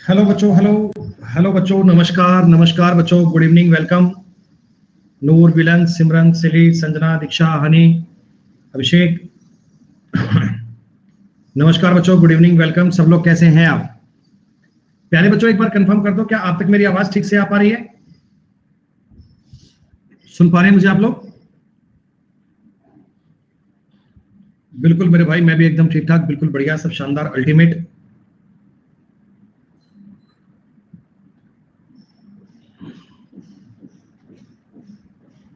Hello बच्चों, hello hello बच्चों, नमस्कार नमस्कार बच्चों, गुड इवनिंग, वेलकम। नूर, विलन, सिमरन, सिली, संजना, दीक्षा, हनी, अभिषेक। नमस्कार बच्चों, गुड इवनिंग, वेलकम। सब लोग कैसे हैं आप? प्यारे बच्चों, एक बार कंफर्म कर दो, क्या आप तक मेरी आवाज ठीक से आ पा रही है? सुन पा रहे हैं मुझे आप लोग? बिल्कुल मेरे भाई, मैं भी एकदम ठीक ठाक, बिल्कुल बढ़िया, सब शानदार, अल्टीमेट।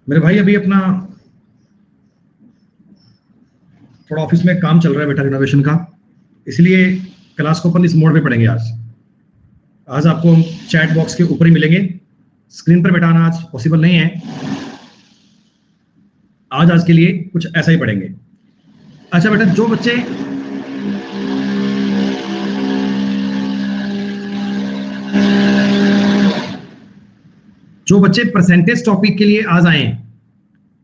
मेरे भाई अभी अपना थोड़ा ऑफिस में काम चल रहा है बेटा, रिनोवेशन का, इसलिए क्लास को अपन इस मोड पे पढ़ेंगे आज। आज आपको चैट बॉक्स के ऊपर ही मिलेंगे, स्क्रीन पर बैठाना आज पॉसिबल नहीं है। आज के लिए कुछ ऐसा ही पढ़ेंगे। अच्छा बेटा, जो बच्चे परसेंटेज टॉपिक के लिए आज आए हैं,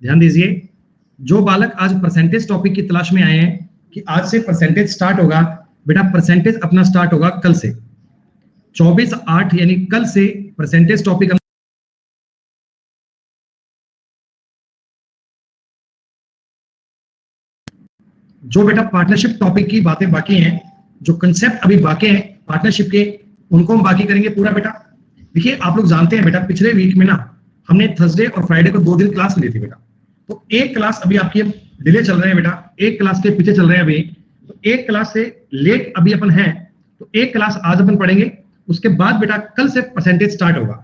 ध्यान दीजिए। जो बालक आज परसेंटेज टॉपिक की तलाश में आए हैं कि आज से परसेंटेज स्टार्ट होगा, बेटा परसेंटेज अपना स्टार्ट होगा कल से, 24/8 यानी कल से परसेंटेज टॉपिक। जो बेटा पार्टनरशिप टॉपिक की बातें बाकी हैं, जो कंसेप्ट अभी बाकी हैं पार्टनरशिप के, उनको हम बाकी करेंगे पूरा बेटा। देखिए आप लोग जानते हैं बेटा, पिछले वीक में ना हमने थर्सडे और फ्राइडे को 2 दिन क्लास ली थी बेटा। तो एक क्लास अभी आपकी डिले चल रहे हैं बेटा, एक क्लास के पीछे चल रहे हैं अभी, तो एक क्लास से लेट अभी अपन है, तो एक क्लास आज अपन पढ़ेंगे। उसके बाद बेटा कल से परसेंटेज स्टार्ट होगा।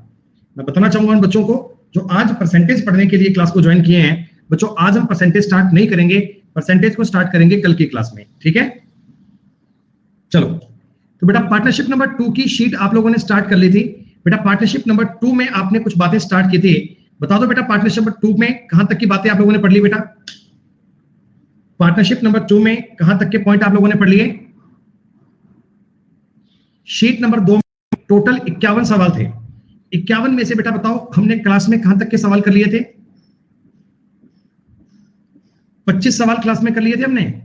मैं बताना चाहूंगा उन बच्चों को जो आज परसेंटेज पढ़ने के लिए क्लास को ज्वाइन किए हैं, बच्चों आज हम परसेंटेज स्टार्ट नहीं करेंगे, परसेंटेज को स्टार्ट करेंगे कल की क्लास में, ठीक है? चलो, तो बेटा पार्टनरशिप नंबर 2 की शीट आप लोगों ने स्टार्ट कर ली थी। बेटा पार्टनरशिप नंबर 2 में आपने कुछ बातें स्टार्ट की थी, बता दो बेटा पार्टनरशिप नंबर 2 में कहां तक की बातें आप लोगों ने पढ़ ली बेटा? पार्टनरशिप नंबर 2 में कहां तक के पॉइंट आप लोगों ने पढ़ लिए? शीट नंबर 2 में टोटल 51 सवाल थे। 51 में से बेटा बताओ हमने क्लास में कहां तक के सवाल कर लिए थे? 25 सवाल क्लास में कर लिए थे हमने,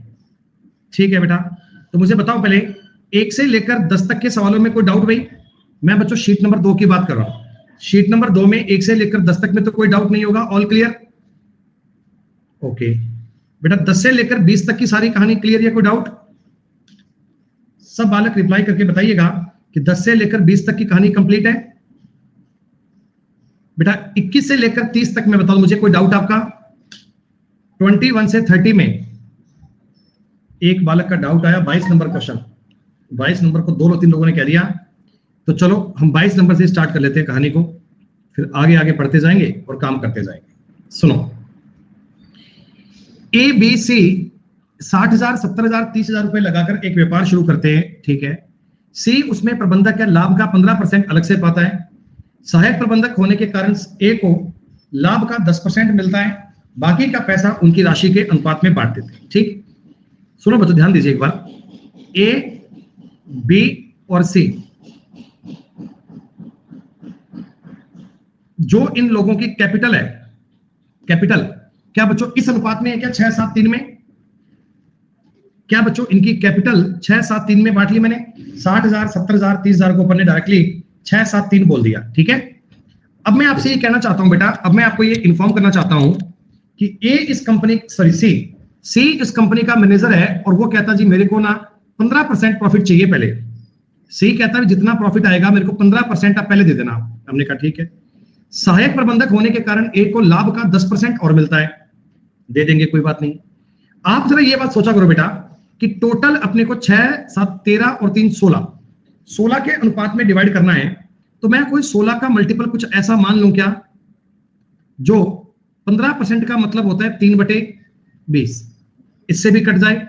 ठीक है बेटा। तो मुझे बताओ पहले 1 से लेकर 10 तक के सवालों में कोई डाउट भाई? मैं बच्चों शीट नंबर 2 की बात कर रहा हूं। शीट नंबर 2 में 1 से लेकर 10 तक में तो कोई डाउट नहीं होगा, ऑल क्लियर? ओके बेटा, 10 से लेकर 20 तक की सारी कहानी क्लियर या कोई डाउट? सब बालक रिप्लाई करके बताइएगा कि 10 से लेकर 20 तक की कहानी कंप्लीट है। बेटा 21 से लेकर 30 तक में बताओ मुझे, कोई डाउट आपका? 21 से 30 में एक बालक का डाउट आया, 22 नंबर क्वेश्चन, 22 नंबर को 2-3 लोगों ने कह दिया। तो चलो हम 22 नंबर से स्टार्ट कर लेते हैं कहानी को, फिर आगे आगे पढ़ते जाएंगे और काम करते जाएंगे। सुनो, ए बी सी 60,000, 70,000, 30,000 रुपए लगाकर एक व्यापार शुरू करते हैं, ठीक है। सी उसमें प्रबंधक है, लाभ का 15% अलग से पाता है। सहायक प्रबंधक होने के कारण ए को लाभ का 10% मिलता है, बाकी का पैसा उनकी राशि के अनुपात में बांट देते हैं, ठीक। सुनो बच्चों, ध्यान दीजिए एक बार, ए, बी और सी, जो इन लोगों की कैपिटल है, कैपिटल क्या बच्चों इस अनुपात में है क्या? 6-7-3 में? क्या बच्चों इनकी कैपिटल 6-7-3 में बांट ली मैंने? 60,000, 70,000, 30,000 को अपन ने डायरेक्टली 6-7-3 बोल दिया, ठीक है। अब मैं आपसे ये कहना चाहता हूं बेटा, अब मैं आपको ये इन्फॉर्म करना चाहता हूं कि ए इस कंपनी, सॉरी सी इस कंपनी का मैनेजर है और वो कहता जी मेरे को ना 15% प्रॉफिट चाहिए पहले। सी कहता है जितना प्रॉफिट आएगा मेरे को 15% आप पहले दे देना। हमने कहा ठीक है। सहायक प्रबंधक होने के कारण ए को लाभ का 10% और मिलता है, दे देंगे, कोई बात नहीं। आप जरा ये बात सोचा करो बेटा कि टोटल अपने को 6, 7, 13 और 3 16 के अनुपात में डिवाइड करना है, तो मैं कोई 16 का मल्टीपल कुछ ऐसा मान लूं क्या, जो 15% का मतलब होता है 3/20, इससे भी कट जाए।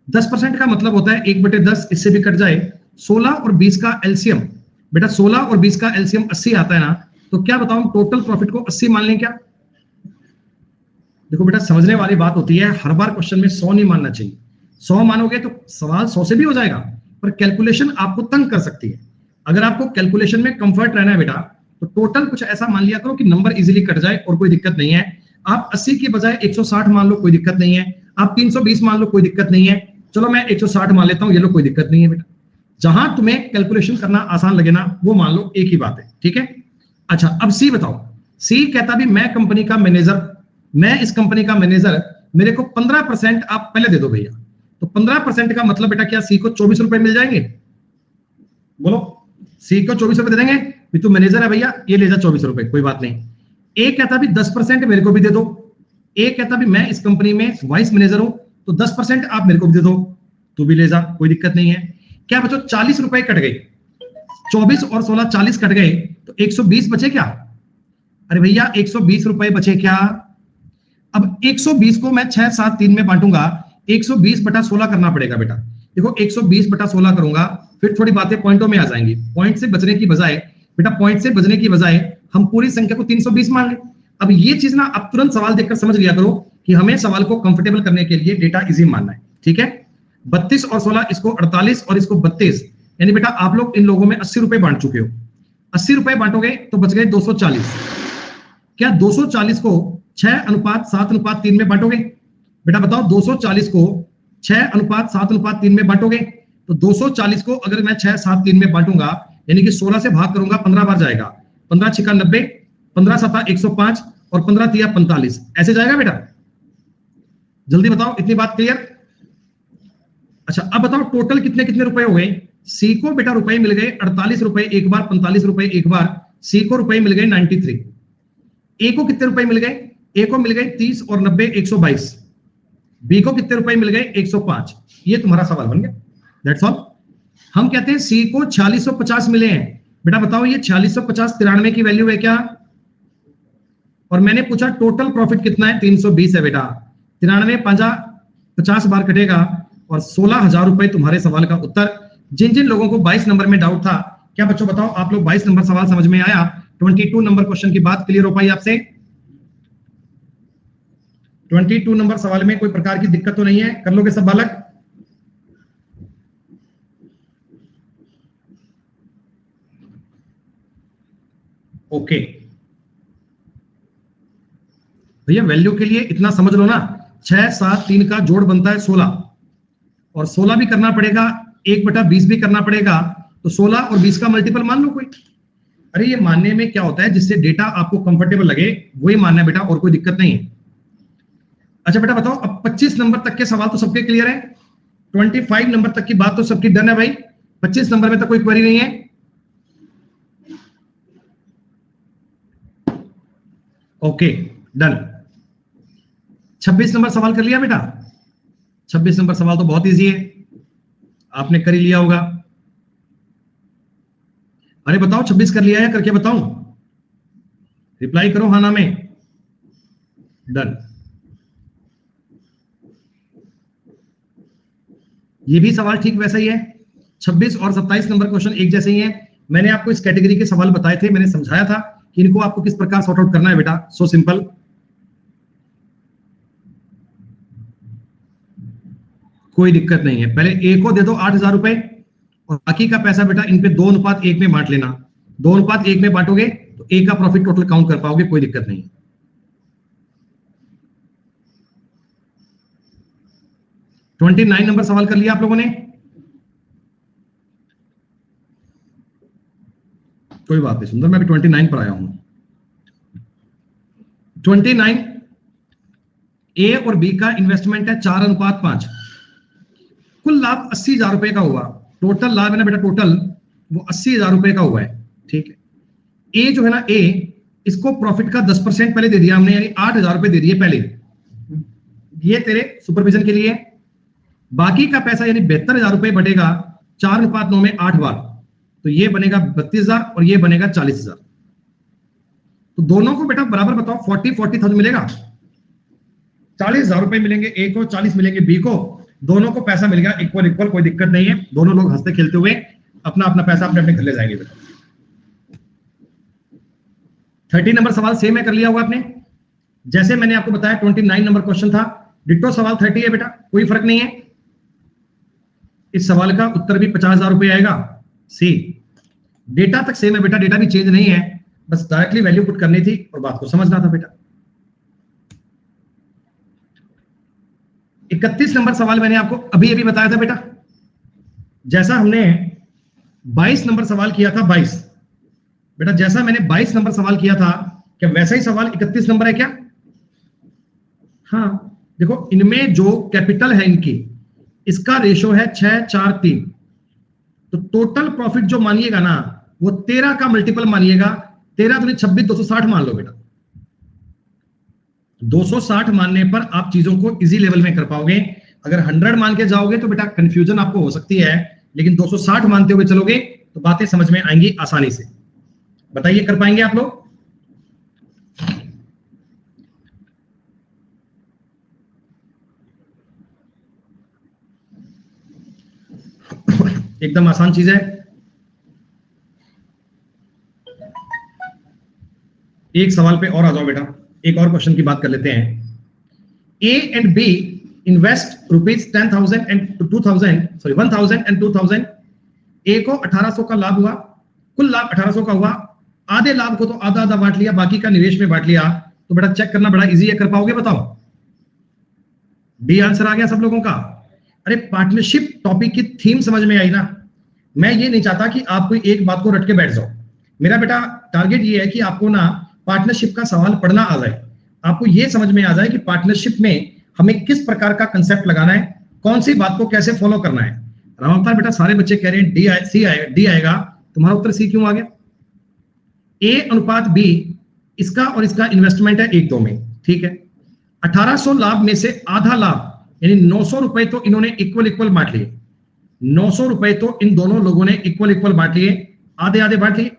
10% का मतलब होता है 1/10, इससे भी कट जाए। 16 और 20 का एलसीएम, बेटा 16 और 20 का एलसीएम 80 आता है ना, तो क्या बताऊं टोटल प्रॉफिट को 80 मान लें क्या? देखो बेटा समझने वाली बात होती है, हर बार क्वेश्चन में 100 नहीं मानना चाहिए। 100 मानोगे तो सवाल 100 से भी हो जाएगा, पर कैलकुलेशन आपको तंग कर सकती है। अगर आपको कैलकुलेशन में कंफर्ट रहना है बेटा, तो टोटल कुछ ऐसा मान लिया करो कि नंबर इजीली कट जाए और कोई दिक्कत नहीं है। आप 80 की बजाय 160 मान लो, कोई दिक्कत नहीं है। आप 320 मान लो, कोई दिक्कत नहीं है। चलो मैं 160 मान लेता हूं, ये लो, कोई दिक्कत नहीं है बेटा। जहां तुम्हें कैलकुलेशन करना आसान लगे ना, वो मान लो एक ही बात है, ठीक है। अच्छा, अब सी बताओ। सी कहता भी मैं कंपनी का मैनेजर, मैं इस कंपनी का मैनेजर, मेरे को 15% आप पहले दे दो भैया। तो 15% का मतलब बेटा क्या, सी को 24 रुपए मिल जाएंगे? बोलो, सी को 24 रुपए दे देंगे भी, तू मैनेजर है भैया, ये ले जा 24 रुपए, कोई बात नहीं। ए कहता भी 10% मेरे को भी दे दो। ए कहता भी मैं इस कंपनी में वाइस मैनेजर हूं, तो 10% आप मेरे को भी दे दो, तू भी ले जा, कोई दिक्कत नहीं है। क्या बच्चों, 40 रुपए कट गए, 24 और 16 40 कट गए, तो 120 बचे क्या? अरे भैया 120 रुपए बचे क्या? अब 120 को मैं 6 7 3 में बांटूंगा, 120 बटा 16 करना पड़ेगा बेटा। देखो 120 बटा 16 करूंगा, फिर थोड़ी बातें पॉइंटों में आ जाएंगी। पॉइंट से बचने की बजाय बेटा, पॉइंट से बचने की बजाय हम पूरी संख्या को 320 मान लें। अब ये चीज ना, अब तुरंत सवाल देखकर समझ लिया करो कि हमें सवाल को कंफर्टेबल करने के लिए डेटा इजी मानना है, ठीक है। 32 और 16, इसको 48 और इसको 32, यानी बेटा आप लोग इन लोगों में 80 रुपए बांट चुके हो। 80 रुपए बांटोगे तो बच गए 240। क्या 240 को 6:7:3 में बांटोगे? बेटा बताओ, 240 को 6:7:3 में बांटोगे? तो 240 को अगर मैं 6 7 3 में बांटूंगा, यानी कि 16 से भाग करूंगा, 15 बार जाएगा। 15 छिका 90, 15 7 105 और 15 तिया 45, ऐसे जाएगा बेटा। जल्दी बताओ, इतनी बात क्लियर? अच्छा, अब बताओ टोटल कितने कितने रुपए हो गए। सी को बेटा रुपए मिल गए 48 रुपए एक बार, 45 रुपए एक बार। सी को रुपए मिल गए 93। ए को कितने रुपए मिल गए? ए को मिल गए 30 और 90 122। बी को कितने रुपए मिल गए? 105। ये तुम्हारा सवाल बन गया, दैट्स ऑल। हम कहते हैं सी को 4650 मिले हैं। बेटा बताओ, ये 4650 93 की वैल्यू है क्या? और मैंने पूछा टोटल प्रॉफिट कितना है? 320 है बेटा। 93 50 बार कटेगा और 16,000 रुपए तुम्हारे सवाल का उत्तर। जिन जिन लोगों को 22 नंबर में डाउट था, क्या बच्चों बताओ आप लोग 22 नंबर सवाल समझ में आया? 22 नंबर क्वेश्चन की बात क्लियर हो पाई आपसे? 22 नंबर सवाल में कोई प्रकार की दिक्कत तो नहीं है? कर लोगे सब बालक? ओके भैया, वैल्यू के लिए इतना समझ लो ना, 6 7 3 का जोड़ बनता है 16, और 16 भी करना पड़ेगा, 1/20 भी करना पड़ेगा। तो 16 और 20 का मल्टीपल मान लो कोई। अरे ये मानने में क्या होता है, जिससे डेटा आपको कंफर्टेबल लगे वही मानना है बेटा, और कोई दिक्कत नहीं है। अच्छा बेटा बताओ, अब 25 नंबर तक के सवाल तो सबके क्लियर है। 25 नंबर तक की बात तो सबकी डन है भाई। 25 नंबर में तो कोई क्वेरी नहीं है। Okay done. 26 नंबर सवाल कर लिया बेटा? 26 नंबर सवाल तो बहुत इजी है, आपने कर ही लिया होगा। अरे बताओ 26 कर लिया है, करके बताऊं? रिप्लाई करो हाँ ना में। डन। ये भी सवाल ठीक वैसा ही है। 26 और 27 नंबर क्वेश्चन एक जैसे ही है। मैंने आपको इस कैटेगरी के सवाल बताए थे, मैंने समझाया था कि इनको आपको किस प्रकार सॉर्ट आउट करना है बेटा। So simple. कोई दिक्कत नहीं है। पहले ए को दे दो 8,000 रुपए, और बाकी का पैसा बेटा इन पे 2:1 में बांट लेना। 2:1 में बांटोगे तो ए का प्रॉफिट टोटल काउंट कर पाओगे, कोई दिक्कत नहीं। 29 नंबर सवाल कर लिया आप लोगों ने? कोई बात नहीं सुंदर, मैं भी 29 पर आया हूं। 29, ए और बी का इन्वेस्टमेंट है 4:5। कुल लाभ 80,000 रुपए का हुआ। टोटल लाभ है ना बेटा, टोटल वो 80,000 रुपए का हुआ है, ठीक है। ए जो है ना, ए इसको प्रॉफिट का 10% पहले दे दिया हमने, यानी 8,000 रुपए दे दिए पहले, ये तेरे सुपरविजन के लिए। बाकी का पैसा यानी 72,000 रुपए बटेगा 4:9 में 8 बार, तो ये बनेगा 32,000 और ये बनेगा 40,000। तो दोनों को बेटा बराबर बताओ 40,000 मिलेगा। 40,000 रुपए मिलेंगे ए को, 40 मिलेंगे बी को। दोनों को पैसा मिल गया इक्वल इक्वल, कोई दिक्कत नहीं है। दोनों लोग हंसते खेलते हुए अपना अपना पैसा अपने अपने घर ले जाएंगे बेटा। 30 नंबर सवाल सेम है, कर लिया होगा आपने। जैसे मैंने आपको बताया 29 नंबर क्वेश्चन था, डिट्टो सवाल 30 है बेटा, कोई फर्क नहीं है। इस सवाल का उत्तर भी 50,000 रुपए आएगा। सी डेटा तक सेम है बेटा, डेटा भी चेंज नहीं है, बस डायरेक्टली वैल्यू पुट करनी थी और बात को समझना था बेटा। 31 नंबर सवाल मैंने आपको अभी अभी बताया था बेटा। जैसा हमने 22 नंबर सवाल किया था, 22 बेटा, जैसा मैंने 22 नंबर सवाल किया था, क्या वैसा ही सवाल 31 नंबर है क्या? हाँ, देखो इनमें जो कैपिटल है इनकी, इसका रेशो है 6:4:3, तो टोटल प्रॉफिट जो मानिएगा ना वो 13 का मल्टीपल मानिएगा, 13 दूनी 26, 260 मान लो बेटा। 260 मानने पर आप चीजों को इजी लेवल में कर पाओगे। अगर 100 मान के जाओगे तो बेटा कंफ्यूजन आपको हो सकती है, लेकिन 260 मानते हुए चलोगे तो बातें समझ में आएंगी आसानी से। बताइए कर पाएंगे आप लोग? एकदम आसान चीज है। एक सवाल पे और आ जाओ बेटा, एक और क्वेश्चन की बात कर लेते हैं। A and B invest ₹10,000 and 2,000, sorry 1,000 and 2,000। A को 1800 का लाभ हुआ, कुल लाभ 1800 का हुआ, आधे लाभ को तो आधा आधा बांट लिया, बाकी का निवेश में बांट लिया। तो बेटा चेक करना बड़ा इजी है, कर पाओगे? बताओ। डी आंसर आ गया सब लोगों का। अरे पार्टनरशिप टॉपिक की थीम समझ में आई ना? मैं ये नहीं चाहता कि आप कोई एक बात को रट के बैठ जाओ। मेरा बेटा टारगेट ये है कि आपको ना पार्टनरशिप का सवाल पढ़ना आ जाए, आपको ये समझ में आ जाए कि पार्टनरशिप में हमें किस प्रकार का कंसेप्ट लगाना है, कौन सी बात को कैसे फॉलो करना है। रामअवतार बेटा सारे बच्चे कह रहे हैं डी आएगा, तुम्हारा उत्तर सी क्यों आ गया? ए अनुपात बी, इसका और इसका इन्वेस्टमेंट है 1:2 में, ठीक है। 1800 लाभ में से आधा लाभ यानी 900 रुपए तो इन्होंने इक्वल इक्वल बांट लिए, 900 रुपए तो इन दोनों लोगों ने इक्वल इक्वल बांट लिए, आधे आधे बांट लिए,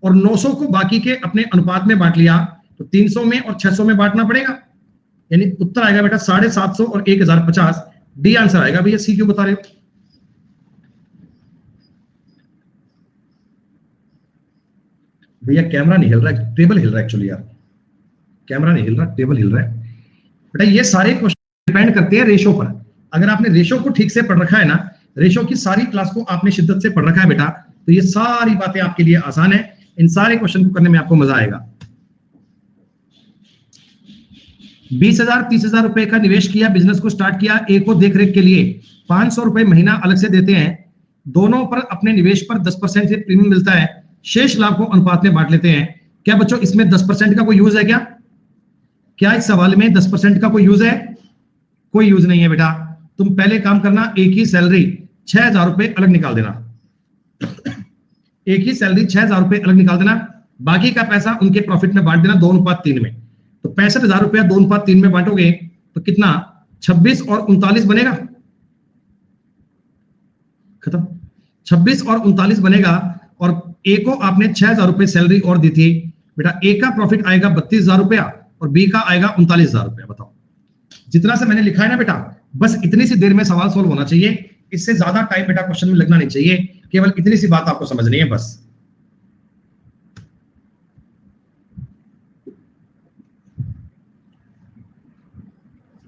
और 900 को बाकी के अपने अनुपात में बांट लिया, तो 300 में और 600 में बांटना पड़ेगा, यानी उत्तर आएगा बेटा 750 और 1050। डी आंसर आएगा। भैया सी क्यों बता रहे हो? भैया कैमरा नहीं हिल रहा है, टेबल हिल रहा है एक्चुअली यार, कैमरा नहीं हिल रहा, टेबल हिल रहा है। बेटा ये सारे क्वेश्चन डिपेंड करते हैं रेशो पर। अगर आपने रेशो को ठीक से पढ़ रखा है ना, रेशो की सारी क्लास को आपने शिद्दत से पढ़ रखा है बेटा, तो ये सारी बातें आपके लिए आसान है। इन सारे क्वेश्चन को करने में आपको मजा आएगा। 20,000 30,000 रुपए का निवेश किया, बिजनेस को स्टार्ट किया। ए को देखरेख के लिए 500 रुपए महीना अलग से देते हैं, दोनों पर अपने निवेश पर 10% से प्रीमियम मिलता है, शेष लाभ को अनुपात में बांट लेते हैं। क्या बच्चों इसमें 10% का कोई यूज है क्या? क्या इस सवाल में 10% का कोई यूज है? कोई यूज नहीं है बेटा। तुम पहले काम करना, एक ही सैलरी 6,000 रुपए अलग निकाल देना, एक ही सैलरी 6,000 रुपए अलग निकाल देना, बाकी का पैसा उनके प्रॉफिट में बांट देना 2:3 में। तो 65,000 रुपया 2:3 में बांटोगे तो कितना? 26 और 39 बनेगा, खत्म। 26 और 39 बनेगा, और ए को आपने 6,000 रुपए सैलरी और दी थी बेटा। ए का प्रॉफिट आएगा 32,000 रुपया और बी का आएगा 39,000 रुपया। बताओ, जितना से मैंने लिखा है ना बेटा, बस इतनी सी देर में सवाल सोल्व होना चाहिए, इससे ज्यादा टाइम बेटा क्वेश्चन में लगना नहीं चाहिए, केवल इतनी सी बात आपको समझनी है बस।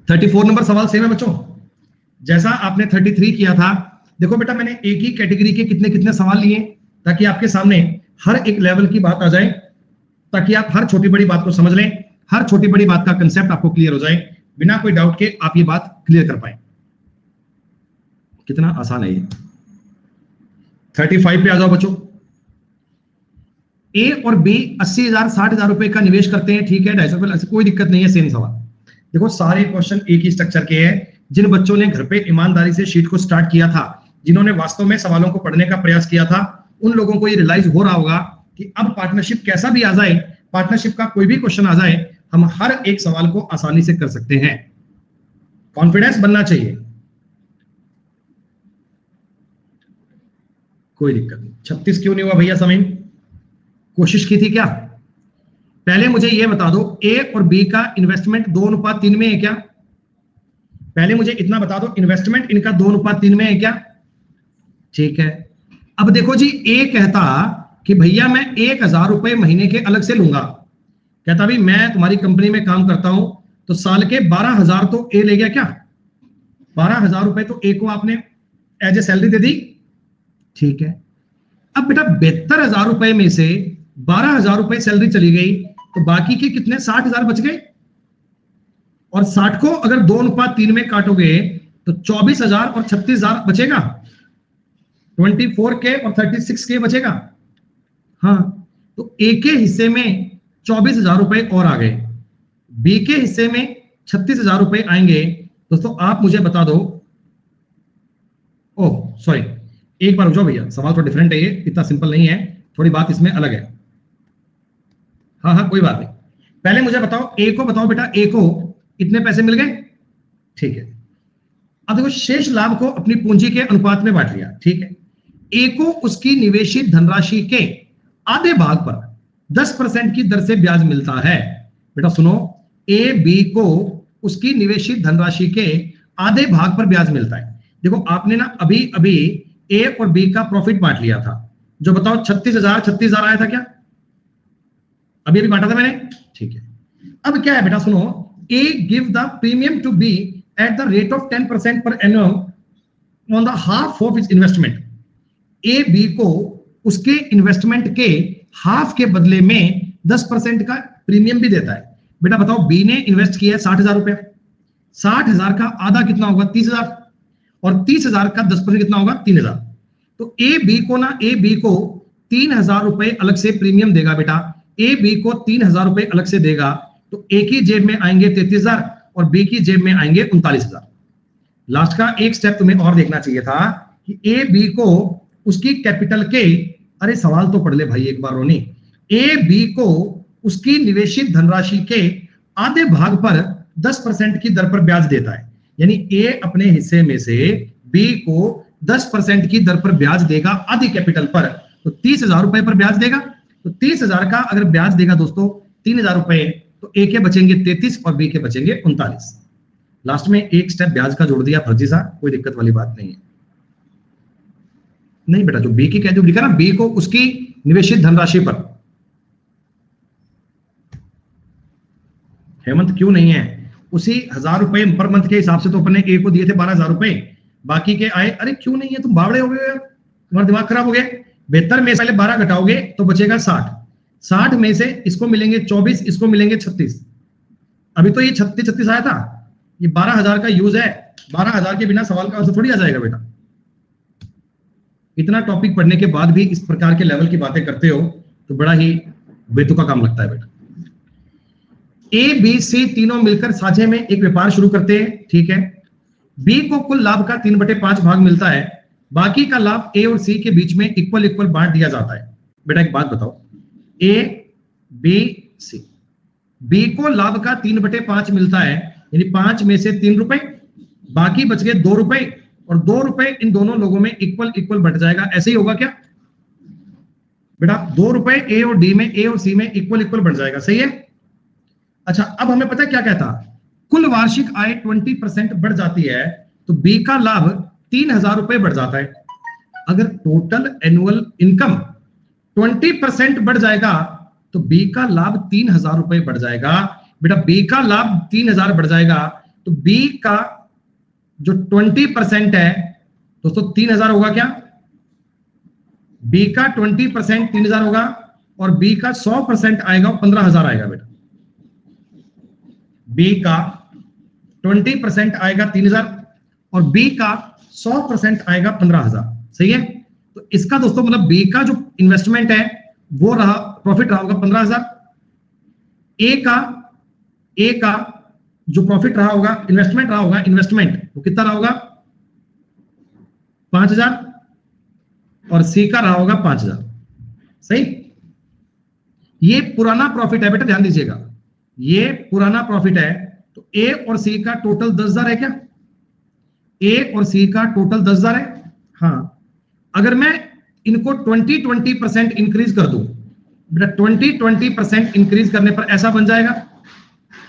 थर्टी 34 नंबर सवाल सेम है बच्चों, जैसा आपने 33 किया था। देखो बेटा मैंने एक ही कैटेगरी के कितने कितने सवाल लिए, ताकि आपके सामने हर एक लेवल की बात आ जाए, ताकि आप हर छोटी बड़ी बात को समझ लें, हर छोटी बड़ी बात का कंसेप्ट आपको क्लियर हो जाए, बिना कोई डाउट के आप ये बात क्लियर कर पाए। कितना आसान है ये। 35 पे आ जाओ बच्चों। ए और बी 80,000 60,000 रुपए का निवेश करते हैं, ठीक है, 250, कोई दिक्कत नहीं है, सेम सवाल। देखो सारे क्वेश्चन एक ही स्ट्रक्चर के हैं। जिन बच्चों ने घर पे ईमानदारी से शीट को स्टार्ट किया था, जिन्होंने वास्तव में सवालों को पढ़ने का प्रयास किया था, उन लोगों को ये रियलाइज हो रहा होगा कि अब पार्टनरशिप कैसा भी आ जाए, पार्टनरशिप का कोई भी क्वेश्चन आ जाए, हम हर एक सवाल को आसानी से कर सकते हैं। कॉन्फिडेंस बनना चाहिए, कोई दिक्कत नहीं। 36 क्यों नहीं हुआ भैया समीन? कोशिश की थी क्या? पहले मुझे यह बता दो, ए और बी का इन्वेस्टमेंट 2:3 में है क्या? पहले मुझे इतना बता दो, इन्वेस्टमेंट इनका 2:3 में है क्या? ठीक है। अब देखो जी, ए कहता कि भैया मैं 1,000 रुपए महीने के अलग से लूंगा, कहता भाई मैं तुम्हारी कंपनी में काम करता हूं, तो साल के 12,000 तो ए ले गया क्या? 12,000 रुपए तो ए को आपने एज ए सैलरी दे दी, ठीक है। अब बेटा 72,000 रुपए में से 12,000 रुपए सैलरी चली गई, तो बाकी के कितने? 60,000 बच गए, और 60 को अगर 2:3 में काटोगे तो 24,000 और 36,000 बचेगा। 24K और 36K बचेगा। हाँ, तो ए के हिस्से में 24,000 रुपए और आ गए, बी के हिस्से में 36,000 रुपए आएंगे। दोस्तों आप मुझे बता दो, ओह सॉरी, एक बार रुक जाओ भैया, सवाल थोड़ा डिफरेंट है, ये इतना सिंपल नहीं है, थोड़ी बात इसमें अलग है। हाँ हाँ कोई बात नहीं, पहले मुझे बताओ ए को, बताओ बेटा ए को इतने पैसे मिल गए, ठीक है। अब देखो शेष लाभ को अपनी पूंजी के अनुपात में बांट लिया, ठीक है। ए को उसकी निवेशित धनराशि के आधे भाग पर 10% की दर से ब्याज मिलता है। बेटा सुनो, ए बी को उसकी निवेशित धनराशि के आधे भाग पर ब्याज मिलता है। देखो आपने ना अभी अभी ए और बी का प्रॉफिट बांट लिया था, जो बताओ 36,000 आया था क्या, अभी अभी बांटा था मैंने, ठीक है। अब क्या है बेटा सुनो, A give the premium to B at the rate of 10% per annum on the half of its investment. A B को उसके इन्वेस्टमेंट के हाफ के बदले में 10% का प्रीमियम भी देता है। बेटा बताओ बी ने इन्वेस्ट किया है 60,000 रुपया, 60,000 का आधा कितना होगा 30,000, और 30,000 का 10% कितना होगा 3,000। तो ए बी को 3,000 रुपए अलग से प्रीमियम देगा बेटा, ए बी को 3,000 रुपए अलग से देगा, तो ए की जेब में आएंगे 33,000 और बी की जेब में आएंगे 39,000। लास्ट का एक स्टेप तुम्हें और देखना चाहिए था कि ए बी को उसकी कैपिटल के, अरे सवाल तो पढ़ ले भाई एक बार रोनी, ए बी को उसकी निवेशित धनराशि के आधे भाग पर 10% की दर पर ब्याज देता है। यानी ए अपने हिस्से में से बी को 10% की दर पर ब्याज देगा आधी कैपिटल पर, तो 30,000 रुपए पर ब्याज देगा। तो 30,000 का अगर ब्याज देगा दोस्तों 3,000 रुपए, तो ए के बचेंगे 33 और बी के बचेंगे 39। लास्ट में एक स्टेप ब्याज का जोड़ दिया फर्जी सा, कोई दिक्कत वाली बात नहीं है। नहीं बेटा, जो बी की कह लिखा ना, बी को उसकी निवेशित धनराशि पर, हेमंत क्यों नहीं है, उसी 1,000 रुपए पर मंथ के हिसाब से तो अपने ए को दिए थे 12,000 रुपए, बाकी के आए। अरे क्यों नहीं है, तुम बावड़े हो गए, तुम्हारा दिमाग खराब हो गया। 72 में से पहले 12 घटाओगे तो बचेगा 60, 60 में से इसको मिलेंगे 24, इसको मिलेंगे 36। अभी तो ये 36 आया था, ये 12,000 का यूज है, 12,000 के बिना सवाल का आंसर थोड़ी आ जाएगा बेटा। इतना टॉपिक पढ़ने के बाद भी इस प्रकार के लेवल की बातें करते हो तो बड़ा ही बेतुका काम लगता है बेटा। ए बी सी तीनों मिलकर साझे में एक व्यापार शुरू करते हैं, ठीक है। बी को कुल लाभ का 3/5 भाग मिलता है, बाकी का लाभ ए और सी के बीच में इक्वल इक्वल बांट दिया जाता है। बेटा एक बात बताओ, ए बी सी, बी को लाभ का 3/5 मिलता है, यानी 5 में से 3 रुपए, बाकी बच गए 2 रुपए, और 2 रुपए इन दोनों लोगों में इक्वल इक्वल बट जाएगा। ऐसे ही होगा क्या बेटा, 2 रुपए ए और डी में, ए और सी में इक्वल इक्वल बढ़ जाएगा, सही है। अच्छा अब हमें पता है क्या कहता, कुल वार्षिक आय 20% बढ़ जाती है तो बी का लाभ 3,000 रुपए बढ़ जाता है। अगर टोटल एनुअल इनकम 20% बढ़ जाएगा तो बी का लाभ 3,000 रुपए बढ़ जाएगा। बेटा बी का लाभ 3,000 बढ़ जाएगा तो बी का जो 20% है दोस्तों 3,000 होगा क्या, बी का 20% 3,000 होगा, और बी का 100% आएगा 15,000 आएगा बेटा। बी का 20% आएगा 3,000 और बी का 100% आएगा 15,000, सही है। तो इसका दोस्तों मतलब बी का जो इन्वेस्टमेंट है वो रहा, प्रॉफिट रहा होगा 15,000। ए का जो प्रॉफिट रहा होगा, इन्वेस्टमेंट रहा होगा, इन्वेस्टमेंट वो कितना रहा होगा 5,000, और सी का रहा होगा 5,000, सही। ये पुराना प्रॉफिट है बेटा, ध्यान दीजिएगा, ये पुराना प्रॉफिट है। तो ए और सी का टोटल 10,000 है क्या, ए और सी का टोटल 10,000 है। हाँ, अगर मैं इनको 20% इंक्रीज कर दूं बेटा, 20% इंक्रीज करने पर ऐसा बन जाएगा।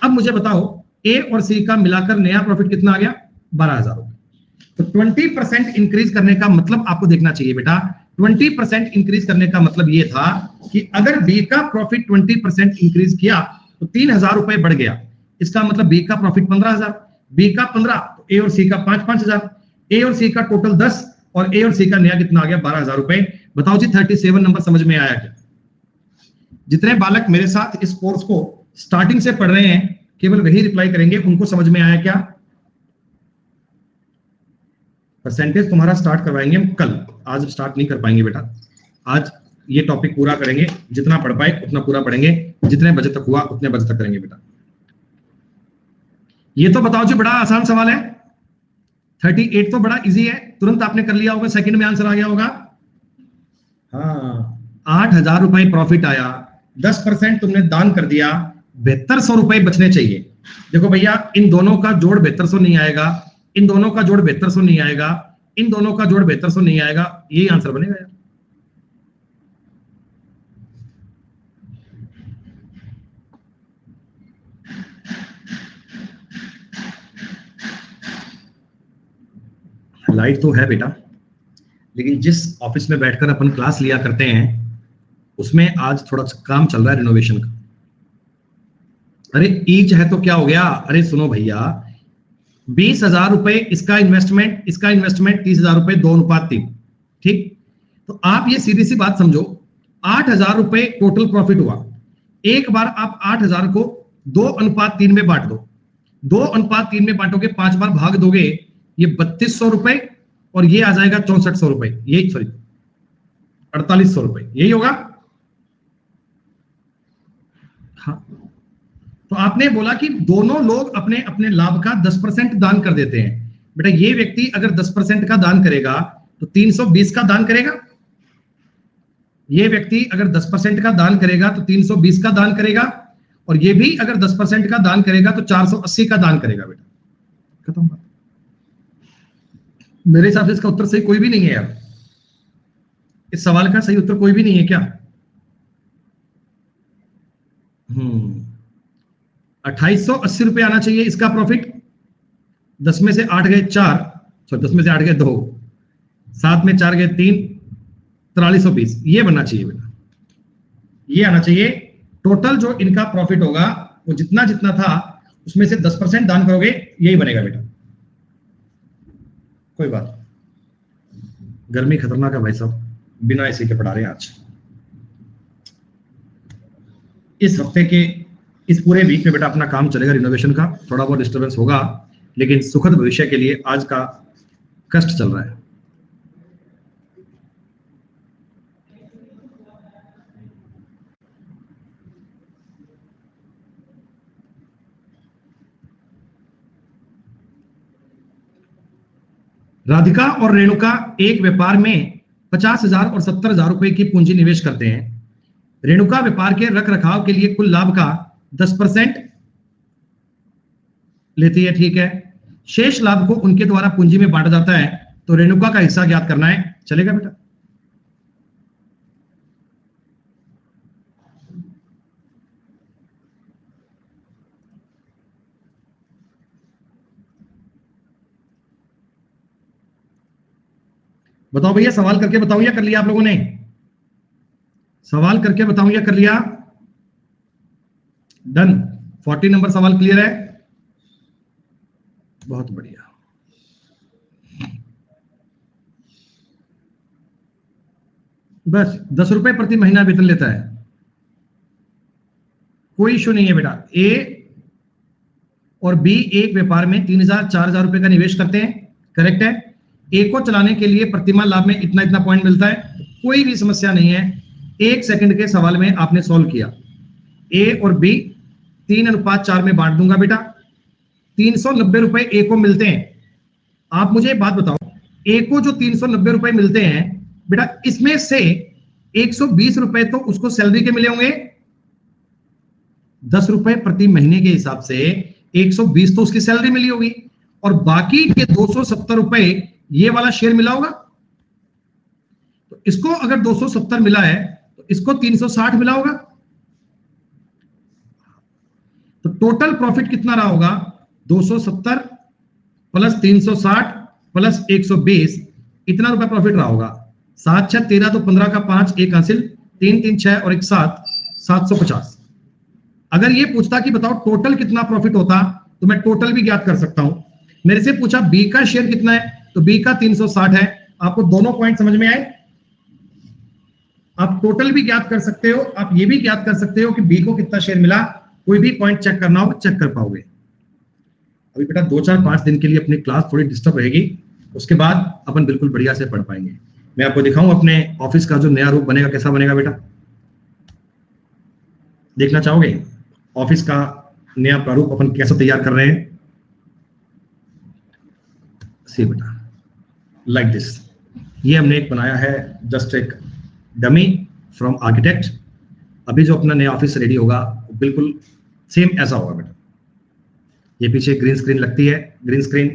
अब मुझे बताओ ए और सी का मिलाकर नया प्रॉफिट कितना आ गया 12,000 रुपए। तो 20% इंक्रीज करने का मतलब आपको देखना चाहिए बेटा, 20% इंक्रीज करने का मतलब ये था कि अगर बी का प्रॉफिट 20% इंक्रीज किया तो 3,000 रुपए बढ़ गया, इसका मतलब बी का प्रॉफिट 15,000, बी का 15 तो ए और सी का 5,000, ए और सी का टोटल 10 और ए और सी का नया कितना आ गया 12,000 रुपए। बताओ जी 37 नंबर समझ में आया क्या। जितने बालक मेरे साथ इस कोर्स को स्टार्टिंग से पढ़ रहे हैं केवल वही रिप्लाई करेंगे, उनको समझ में आया क्या। परसेंटेज तुम्हारा स्टार्ट करवाएंगे हम कल, आज स्टार्ट नहीं कर पाएंगे बेटा, आज ये टॉपिक पूरा करेंगे, जितना पढ़ पाए उतना पूरा पढ़ेंगे, जितने बजे तक हुआ उतने बजे तक करेंगे बेटा। ये तो बताओ जी, बड़ा आसान सवाल है, 38 तो बड़ा इजी है, तुरंत आपने कर लिया होगा, सेकंड में आंसर आ गया होगा। हाँ, 8,000 रुपए प्रॉफिट आया, 10% तुमने दान कर दिया, 7200 रुपए बचने चाहिए। देखो भैया, इन दोनों का जोड़ 7200 नहीं आएगा, इन दोनों का जोड़ 7200 नहीं आएगा, इन दोनों का जोड़ 7200 नहीं आएगा, यही आंसर बनेगा यार। लाइट तो है बेटा, लेकिन जिस ऑफिस में बैठकर अपन क्लास लिया करते हैं उसमें आज थोड़ा सा काम चल रहा है रिनोवेशन का। अरे ईच है तो क्या हो गया, अरे सुनो भैया, 20,000 रुपए इसका इन्वेस्टमेंट, इसका इन्वेस्टमेंट 30,000 रुपए, 2:3, ठीक। तो आप ये सीधी सी बात समझो, 8,000 रुपए टोटल प्रॉफिट हुआ, एक बार आप 8,000 को 2:3 में बांट दो, 2:3 में बांटोगे, 5 बार भाग दोगे, ये 3200 रुपए और ये आ जाएगा 6400 रुपए, यही सॉरी 4800 रुपए, यही होगा। हाँ, तो आपने बोला कि दोनों लोग अपने अपने लाभ का 10% दान कर देते हैं। बेटा ये व्यक्ति अगर 10% का दान करेगा तो 320 का दान करेगा, ये व्यक्ति अगर 10% का दान करेगा तो 320 का दान करेगा, और ये भी अगर 10% का दान करेगा तो 480 का दान करेगा। बेटा खत्म बात। मेरे हिसाब से इसका उत्तर सही कोई भी नहीं है यार, इस सवाल का सही उत्तर कोई भी नहीं है क्या? 2880 रुपए आना चाहिए इसका प्रॉफिट। 10 में से 8 गए 4, सॉरी 10 में से 8 गए 2, 7 में 4 गए 3, 4320, ये बनना चाहिए बेटा, ये आना चाहिए। टोटल जो इनका प्रॉफिट होगा वो जितना जितना था उसमें से 10% दान करोगे, यही बनेगा बेटा। कोई बात, गर्मी खतरनाक है भाई साहब, बिना एसी के पढ़ा रहे हैं आज। इस हफ्ते के इस पूरे वीक में बेटा अपना काम चलेगा रिनोवेशन का, थोड़ा बहुत डिस्टर्बेंस होगा, लेकिन सुखद भविष्य के लिए आज का कष्ट चल रहा है। राधिका और रेणुका एक व्यापार में 50,000 और 70,000 रुपए की पूंजी निवेश करते हैं। रेणुका व्यापार के रख रखाव के लिए कुल लाभ का 10% लेती है, ठीक है। शेष लाभ को उनके द्वारा पूंजी में बांटा जाता है, तो रेणुका का हिस्सा ज्ञात करना है, चलेगा बेटा? बताओ भैया, सवाल करके बताऊं या कर लिया आप लोगों ने? सवाल करके बताऊं या कर लिया? डन। 40 नंबर सवाल क्लियर है, बहुत बढ़िया। बस 10 रुपए प्रति महीना वेतन लेता है, कोई इश्यू नहीं है बेटा। ए और बी एक व्यापार में 3,000 4,000 रुपए का निवेश करते हैं, करेक्ट है। ए को चलाने के लिए प्रतिमाह लाभ में इतना इतना पॉइंट मिलता है, कोई भी समस्या नहीं है। 1 सेकंड के सवाल में आपने सॉल्व किया। ए और बी 3:4 में बांट दूंगा बेटा, 390 रुपए ए को मिलते हैं। आप मुझे बात बताओ, ए को जो 390 रुपए मिलते हैं बेटा, इसमें से 120 रुपए तो उसको सैलरी के मिले होंगे, 10 रुपए प्रति महीने के हिसाब से 120 तो उसकी सैलरी मिली होगी, और बाकी के 270 रुपए ये वाला शेयर मिला होगा। तो इसको अगर 270 मिला है तो इसको 360 मिला होगा। तो टोटल प्रॉफिट कितना रहा होगा? 270 प्लस 360 प्लस 120, इतना रुपए प्रॉफिट रहा होगा। 7 6 13, तो 15 का 5, 1 हासिल, 3 3 6 और 1 7, 750। अगर ये पूछता कि बताओ टोटल कितना प्रॉफिट होता, तो मैं टोटल भी ज्ञात कर सकता हूं। मेरे से पूछा बी का शेयर कितना है, तो बी का 360 है। आपको दोनों पॉइंट समझ में आए? आप टोटल भी ज्ञात कर सकते हो, आप ये भी ज्ञात कर सकते हो कि बी को कितना शेयर मिला। कोई भी पॉइंट चेक करना हो चेक कर पाओगे। अभी बेटा 2 4 5 दिन के लिए अपनी क्लास थोड़ी डिस्टर्ब रहेगी, उसके बाद अपन बिल्कुल बढ़िया से पढ़ पाएंगे। मैं आपको दिखाऊं अपने ऑफिस का जो नया रूप बनेगा, कैसा बनेगा बेटा, देखना चाहोगे ऑफिस का नया प्रारूप अपन कैसे तैयार कर रहे हैं? सी बेटा, लाइक दिस। ये हमने एक बनाया है, जस्ट एक डमी फ्रॉम आर्किटेक्ट। अभी जो अपना नया ऑफिस रेडी होगा बिल्कुल सेम ऐसा होगा बेटा। ये पीछे ग्रीन स्क्रीन लगती है, ग्रीन स्क्रीन,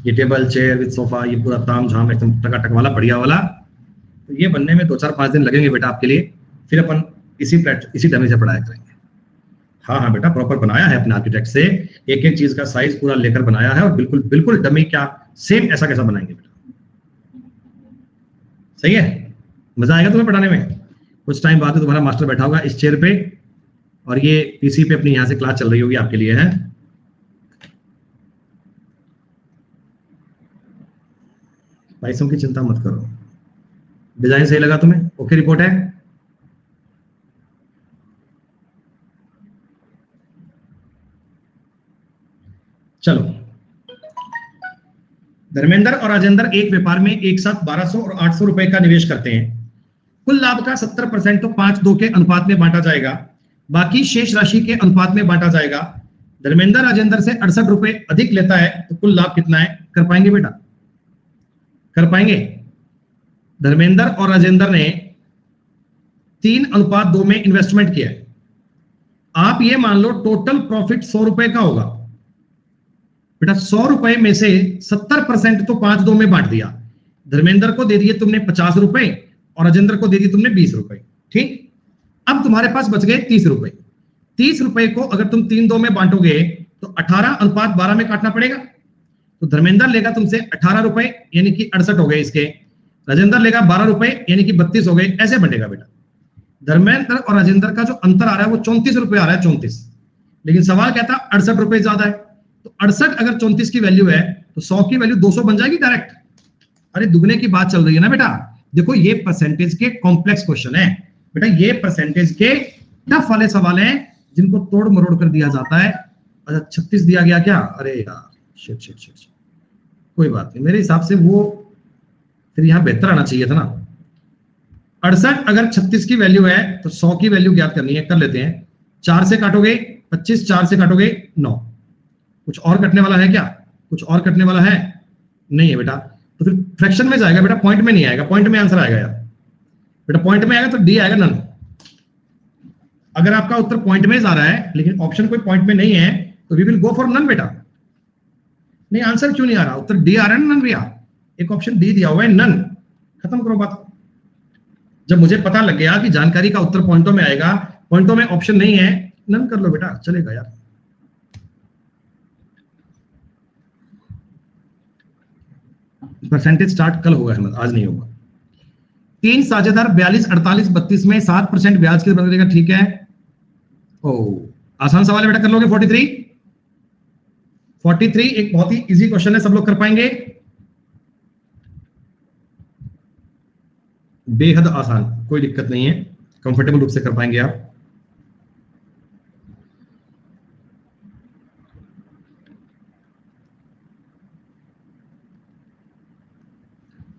ये टेबल चेयर विद सोफा, ये पूरा ताम झाम एकदम टकाटक वाला बढ़िया वाला। तो ये बनने में 2-4-5 दिन लगेंगे बेटा आपके लिए, फिर अपन इसी डमी से पढ़ाया करेंगे। हाँ हाँ बेटा, प्रॉपर बनाया है अपने आर्किटेक्ट से, एक एक चीज का साइज पूरा लेकर बनाया है, और बिल्कुल बिल्कुल डमी क्या सेम ऐसा कैसा बनाएंगे बेटा। सही है, मजा आएगा तुम्हें पढ़ाने में। कुछ टाइम बाद तुम्हारा मास्टर बैठा होगा इस चेयर पे, और ये पीसी पे अपनी यहां से क्लास चल रही होगी आपके लिए, है। पैसों की चिंता मत करो, डिजाइन सही लगा तुम्हें? ओके रिपोर्ट है? चलो, धर्मेंद्र और राजेंद्र एक व्यापार में एक साथ 1200 और 800 रुपए का निवेश करते हैं। कुल लाभ का 70% तो 5-2 के अनुपात में बांटा जाएगा, बाकी शेष राशि के अनुपात में बांटा जाएगा। धर्मेंद्र राजेंद्र से 68 रुपए अधिक लेता है, तो कुल लाभ कितना है? कर पाएंगे बेटा? कर पाएंगे? धर्मेंद्र और राजेंद्र ने 3:2 में इन्वेस्टमेंट किया है। आप ये मान लो टोटल प्रॉफिट 100 रुपए का होगा बेटा। 100 रुपए में से 70% तो 5-2 में बांट दिया। धर्मेंद्र को दे दिए तुमने 50 रुपए और राजेंद्र को दे दिए तुमने 20 रुपए, ठीक। अब तुम्हारे पास बच गए 30 रुपए। 30 रुपए को अगर तुम 3-2 में बांटोगे तो 18:12 में काटना पड़ेगा। तो धर्मेंद्र लेगा तुमसे 18 रुपए यानी कि 68 हो गए इसके, राजेंद्र लेगा 12 रुपए यानी कि 32 हो गए, ऐसे बनेगा बेटा। धर्मेंद्र और राजेंद्र का जो अंतर आ रहा है वो 34 रुपए आ रहा है, 34। लेकिन सवाल कहता 68 रुपए ज्यादा है, तो 68 अगर 34 की वैल्यू है तो 100 की वैल्यू 200 बन जाएगी डायरेक्ट। अरे दुगने की बात चल रही है ना बेटा। देखो ये परसेंटेज के कॉम्प्लेक्स क्वेश्चन है बेटा, ये परसेंटेज के टफ वाले सवाल हैं जिनको तोड़ मरोड़ कर दिया जाता है। अच्छा 36 दिया गया क्या? अरे यार शिट शिट शिट, कोई बात नहीं, मेरे हिसाब से वो फिर यहां बेहतर आना चाहिए था ना। 68 अगर 36 की वैल्यू है तो 100 की वैल्यू ज्ञात करनी है, कर लेते हैं। 4 से काटोगे 25, 4 से काटोगे 9। कुछ और कटने वाला है क्या? कुछ और कटने वाला है? नहीं है बेटा, तो फिर फ्रैक्शन में जाएगा बेटा, पॉइंट में नहीं आएगा। पॉइंट में आंसर आएगा यार बेटा, पॉइंट में आएगा तो डी आएगा, नन। अगर आपका उत्तर पॉइंट में जा रहा है लेकिन ऑप्शन कोई पॉइंट में नहीं है तो we will go for none बेटा। नहीं आंसर क्यों नहीं आ रहा? उत्तर डी आ रहा है, नन भैया। एक ऑप्शन डी दिया हुआ है, नन। खत्म करो बात। जब मुझे पता लग गया कि जानकारी का उत्तर पॉइंटों में आएगा, पॉइंटों में ऑप्शन नहीं है, नन कर लो बेटा, चलेगा यार। परसेंटेज स्टार्ट कल होगा अहमद, आज नहीं होगा। 3 साझेदार 42, 48, 32 में 7% ब्याज की दर देगा, ठीक है। ओ आसान सवाल है बेटा, कर लोगे? 43 एक बहुत ही इजी क्वेश्चन है, सब लोग कर पाएंगे, बेहद आसान, कोई दिक्कत नहीं है, कंफर्टेबल रूप से कर पाएंगे आप।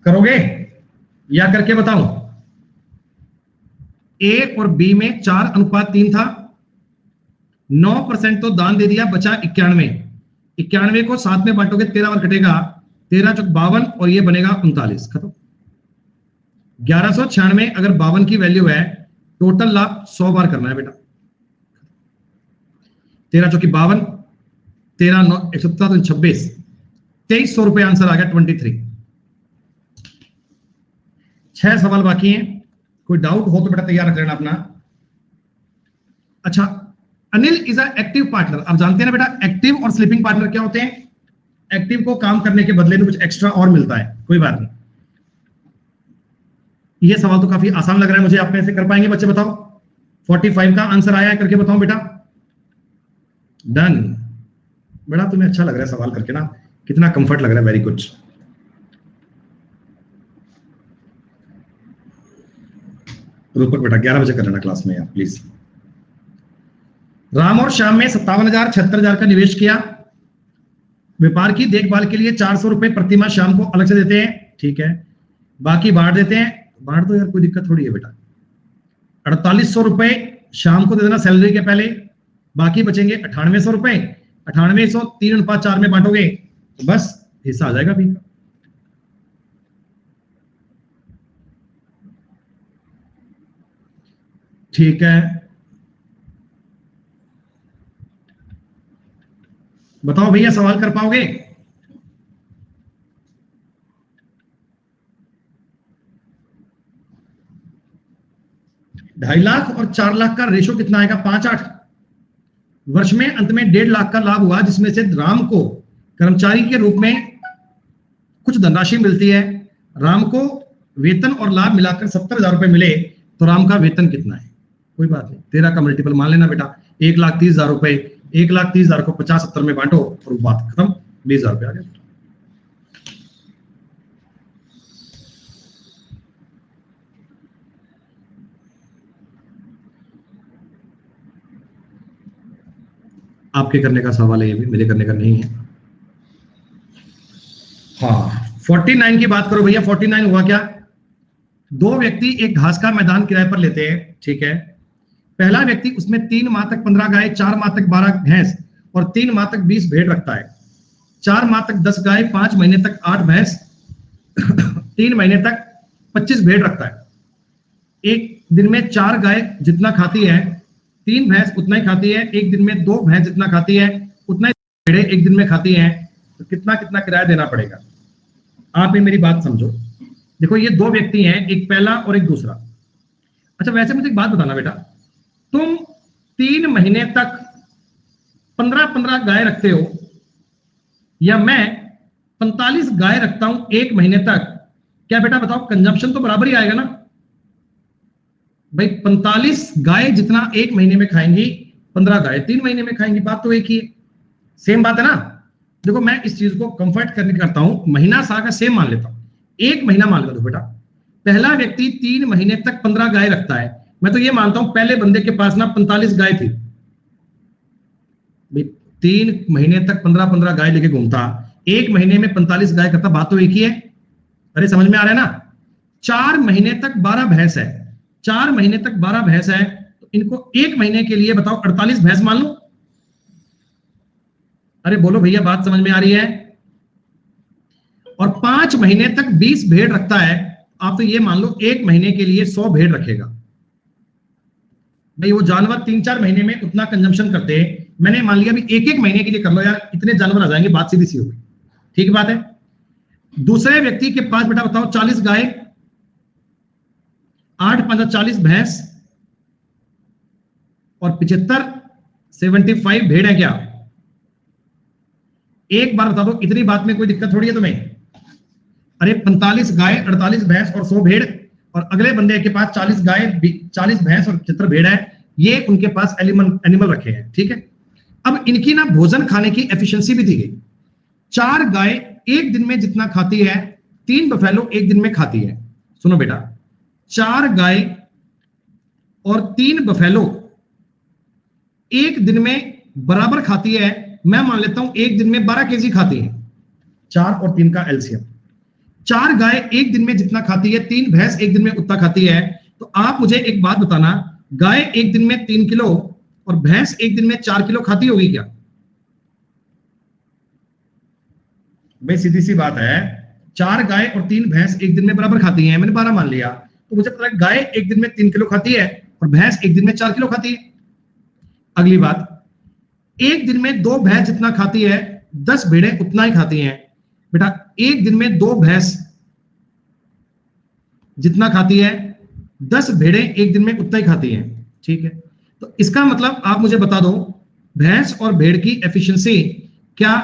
करोगे या करके बताऊं? ए और बी में 4:3 था, 9% तो दान दे दिया, बचा 91। 91 को 7 में बांटोगे 13 बार कटेगा, 13 चौक 52 और ये बनेगा 39। खत्म। 1196 अगर 52 की वैल्यू है, टोटल लाभ 100 बार करना है बेटा। 13 चौकी 52, 13 9 117 26, 2300 रुपए आंसर आ गया, 23। 6 सवाल बाकी हैं, कोई डाउट हो तो बेटा तैयार रख लेना अपना। अच्छा, Anil is a active partner. आप जानते हैं ना बेटा एक्टिव और स्लीपिंग पार्टनर क्या होते हैं? एक्टिव को काम करने के बदले में कुछ एक्स्ट्रा और मिलता है, कोई बात नहीं। ये सवाल तो काफी आसान लग रहा है मुझे, आप में से कर पाएंगे बच्चे? बताओ 45 का आंसर आया है, करके बताओ बेटा। डन बेटा, तुम्हें अच्छा लग रहा है सवाल करके ना, कितना कंफर्ट लग रहा है, वेरी गुड। रूपक बेटा 11 बजे कर लेना क्लास में यार प्लीज। राम और श्याम में 57,000 76,000 का निवेश किया। व्यापार की देखभाल के लिए 400 रुपए प्रतिमाह श्याम को अलग से देते हैं, ठीक है। बाकी बांट देते हैं, बांट दो यार, कोई दिक्कत थोड़ी है बेटा। 4800 रुपए शाम को दे देना सैलरी के पहले, बाकी बचेंगे 9800 रुपए। 9800 3:4 में बांटोगे तो बस हिस्सा आ जाएगा भी। ठीक है, बताओ भैया सवाल कर पाओगे? ₹2.5 लाख और 4 लाख का रेशो कितना आएगा? 5-8। वर्ष में अंत में 1.5 लाख का लाभ हुआ, जिसमें से राम को कर्मचारी के रूप में कुछ धनराशि मिलती है। राम को वेतन और लाभ मिलाकर 70,000 रुपए मिले, तो राम का वेतन कितना है? कोई बात नहीं, 13 का मल्टीपल मान लेना बेटा। 1,30,000 रुपए, 1,30,000 को 50-70 में बांटो और बात खत्म, 20,000 रुपए आ गया। आपके करने का सवाल है ये भी, मेरे करने का नहीं है। हाँ, 49 की बात करो भैया। 49 हुआ क्या? दो व्यक्ति एक घास का मैदान किराए पर लेते हैं, ठीक है। पहला व्यक्ति उसमें 3 माह तक 15 गाय, 4 माह तक 12 भैंस और 3 माह तक 20 भेड़ रखता है। 4 माह तक 10 गाय, 5 महीने तक 8 भैंस, 3 महीने तक 25 भेड़ रखता है। एक दिन में 4 गाय जितना खाती है, 3 भैंस उतना ही खाती है। एक दिन में 2 भैंस जितना खाती है, उतना ही भेड़ें एक दिन में खाती हैं। तो कितना कितना किराया देना पड़ेगा? आप ही मेरी बात समझो। देखो, ये 2 व्यक्ति हैं, एक पहला और एक दूसरा। अच्छा, वैसे मुझे एक बात बताना बेटा, तुम 3 महीने तक 15-15 गाय रखते हो, या मैं 45 गाय रखता हूं 1 महीने तक, क्या बेटा बताओ, कंजम्पशन तो बराबर ही आएगा ना भाई? 45 गाय जितना 1 महीने में खाएंगी, 15 गाय 3 महीने में खाएंगी, बात तो एक ही है, सेम बात है ना। देखो, मैं इस चीज को कंफर्ट करने करता हूं, महीना साल का सेम मान लेता हूं। 1 महीना मान लो बेटा, पहला व्यक्ति 3 महीने तक 15 गाय रखता है। मैं तो ये मानता हूं पहले बंदे के पास ना 45 गाय थी, 3 महीने तक 15-15 गाय लेके घूमता, 1 महीने में 45 गाय करता, बात तो एक ही है। अरे समझ में आ रहा है ना? 4 महीने तक 12 भैंस है, 4 महीने तक 12 भैंस है, तो इनको 1 महीने के लिए बताओ 48 भैंस मान लो। अरे बोलो भैया, बात समझ में आ रही है? और 5 महीने तक 20 भेड़ रखता है, आप तो ये मान लो 1 महीने के लिए 100 भेड़ रखेगा। भाई वो जानवर 3-4 महीने में उतना कंजम्पशन करते हैं, मैंने मान लिया भी 1-1 महीने के लिए कर लो यार, इतने जानवर आ जाएंगे, बात सीधी सी होगी। ठीक बात है। दूसरे व्यक्ति के पास बेटा बताओ 40 गाय, 8-5 40 भैंस और 75 भेड़ है क्या? एक बार बता दो, इतनी बात में कोई दिक्कत थोड़ी है तुम्हें? अरे 45 गाय, 48 भैंस और 100 भेड़, और अगले बंदे के पास 40 गाय, 40 भैंस और 75 भेड़ है, ये उनके पास एनिमल रखे हैं, ठीक है। अब इनकी ना भोजन खाने की एफिशिएंसी भी दी गई। 4 गाय 1 दिन में जितना खाती है, 3 बफेलो 1 दिन में खाती है। सुनो बेटा, 4 गाय और 3 बफेलो 1 दिन में बराबर खाती है। मैं मान लेता हूं 1 दिन में 12 केजी खाती है, 4 और 3 का एलसीएम। 4 गाय 1 दिन में जितना खाती है, 3 भैंस 1 दिन में उतना खाती है। तो आप मुझे एक बात बताना, गाय 1 दिन में 3 किलो और भैंस 1 दिन में 4 किलो खाती होगी क्या? भाई सीधी सी बात है, 4 गाय और 3 भैंस 1 दिन में बराबर खाती हैं, मैंने 12 मान लिया, तो मुझे पता है गाय 1 दिन में 3 किलो खाती है और भैंस 1 दिन में 4 किलो खाती है। अगली बात, 1 दिन में 2 भैंस जितना खाती है, 10 भेड़ें उतना ही खाती हैं। बेटा 1 दिन में 2 भैंस जितना खाती है, 10 भेड़ें 1 दिन में उतना ही खाती हैं, ठीक है। तो इसका मतलब आप मुझे बता दो, भैंस और भेड़ की एफिशिएंसी क्या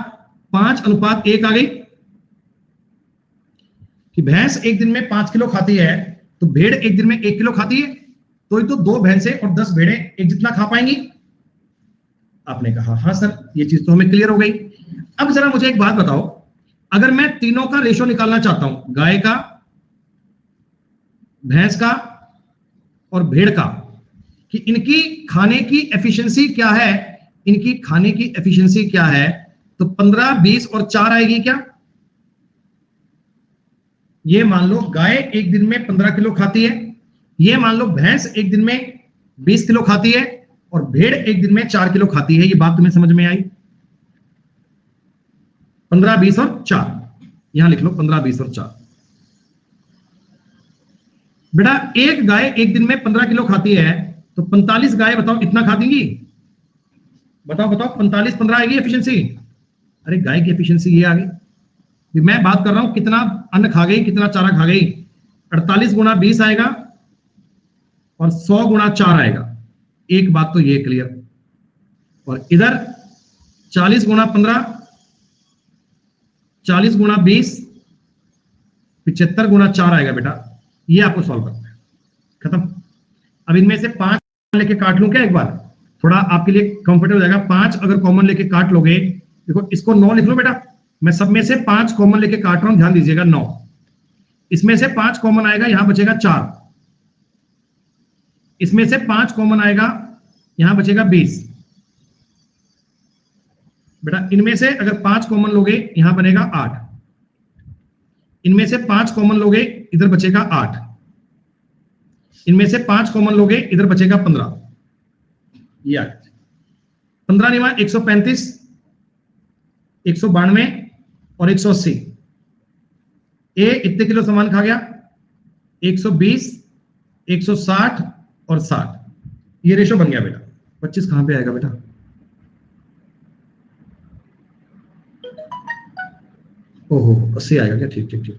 5:1 आ गई? कि भैंस 1 दिन में 5 किलो खाती है, तो भेड़ 1 दिन में 1 किलो खाती है, तो ये तो 2 भैंसें और 10 भेड़ें एक जितना खा पाएंगी। आपने कहा हाँ सर, ये चीज तो हमें क्लियर हो गई। अब जरा मुझे एक बात बताओ, अगर मैं तीनों का रेशो निकालना चाहता हूं, गाय का, भैंस का और भेड़ का, कि इनकी खाने की एफिशिएंसी क्या है, इनकी खाने की एफिशिएंसी क्या है, तो 15, 20 और 4 आएगी क्या? ये मान लो गाय एक दिन में 15 किलो खाती है, ये मान लो भैंस एक दिन में 20 किलो खाती है, और भेड़ एक दिन में 4 किलो खाती है। ये बात तुम्हें समझ में आई? 15, 20 और 4, यहां लिख लो 15, 20 और 4। बेटा एक गाय एक दिन में 15 किलो खाती है, तो 45 गाय बताओ कितना खा देंगी? बताओ बताओ, 45 15 आएगी एफिशिएंसी। अरे गाय की एफिशिएंसी ये आ गई। मैं बात कर रहा हूं कितना अन्न खा गई, कितना चारा खा गई। 48 गुणा 20 आएगा और 100 गुणा 4 आएगा। एक बात तो ये क्लियर। और इधर 40 गुणा 15, 40 गुणा 20, 75 गुणा 4 आएगा बेटा। ये आपको सॉल्व करना है। खत्म। अब इनमें से 5 लेके काट लूं क्या एक बार, थोड़ा आपके लिए कंफर्टेबल हो जाएगा। 5 अगर कॉमन लेके काट लोगे, देखो इसको 9 लिख लो बेटा। मैं सब में से 5 कॉमन लेके काट रहा हूं, ध्यान दीजिएगा। 9, इसमें से 5 कॉमन आएगा, यहां बचेगा 4। इसमें से 5 कॉमन आएगा, यहां बचेगा 20। बेटा इनमें से अगर 5 कॉमन लोगे, यहां बनेगा 8। इनमें से 5 कॉमन लोगे, इधर बचेगा 8। इनमें से 5 कॉमन लोगे, इधर बचेगा 15। ये 15 निवा 135, 192 और 180। ए इतने किलो सामान खा गया, 120, 160 और 60। ये रेशो बन गया बेटा। 25 कहां पे आएगा बेटा? ओहो 80 आएगा क्या? ठीक ठीक ठीक।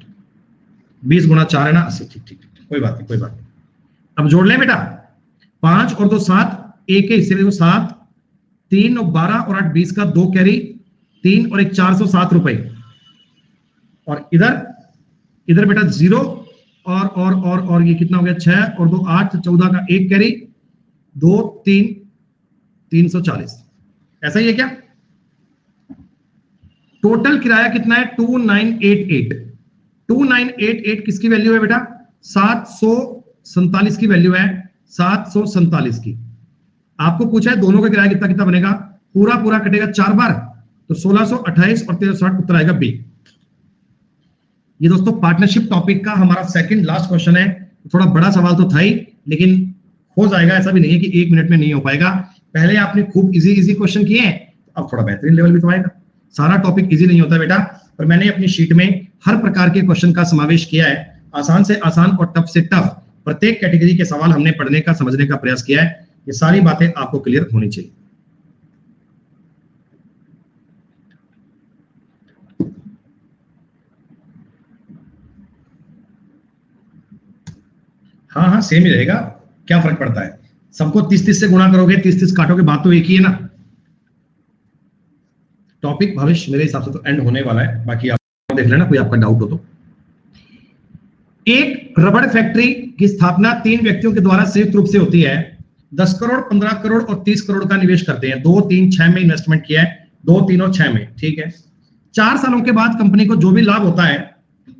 20 गुणा 4 है ना, 80। ठीक ठीक ठीक, कोई बात नहीं कोई बात नहीं। अब जोड़ लें बेटा। 5 और 2 7, एक के हिस्से में 7, 3 और 12 और 8 20 का 2 कैरी, 3 और 1 407 रुपए। और इधर बेटा 0 और ये कितना हो गया? 6 और 2 8, 14 का 1 कैरी, 2 3 340। ऐसा ही है क्या? टोटल किराया कितना है? 2988। 2988 किसकी वैल्यू है बेटा? 747 की वैल्यू है, 747 की। आपको पूछा है दोनों का किराया कितना कितना बनेगा, पूरा कटेगा 4 बार, तो 1628 और 1360 उत्तर आएगा बी। ये दोस्तों पार्टनरशिप टॉपिक का हमारा सेकंड लास्ट क्वेश्चन है। थोड़ा बड़ा सवाल तो था ही, लेकिन हो जाएगा, ऐसा भी नहीं है कि 1 मिनट में नहीं हो पाएगा। पहले आपने खूब इजी क्वेश्चन किए हैं, अब थोड़ा बेहतरीन लेवल भी तो आएगा। सारा टॉपिक इजी नहीं होता बेटा, पर मैंने अपनी शीट में हर प्रकार के क्वेश्चन का समावेश किया है। आसान से आसान और टफ से टफ प्रत्येक कैटेगरी के सवाल हमने पढ़ने का, समझने का प्रयास किया है। ये सारी बातें आपको क्लियर होनी चाहिए। हाँ हाँ सेम ही रहेगा, क्या फर्क पड़ता है? सबको 30-30 से गुणा करोगे, 30-30 काटोगे, बात तो एक ही है ना। टॉपिक भविष्य मेरे हिसाब से तो एंड होने वाला है, बाकी आप देख लेना कोई आपका डाउट हो तो। एक रबड़ फैक्ट्री की स्थापना 3 व्यक्तियों के द्वारा संयुक्त रूप से होती है। 10 करोड़, 15 करोड़ और 30 करोड़ का निवेश करते हैं। 2, 3, 6 में इन्वेस्टमेंट किया है, 2, 3 और 6 में। ठीक है। 4 सालों के बाद कंपनी को जो भी लाभ होता है,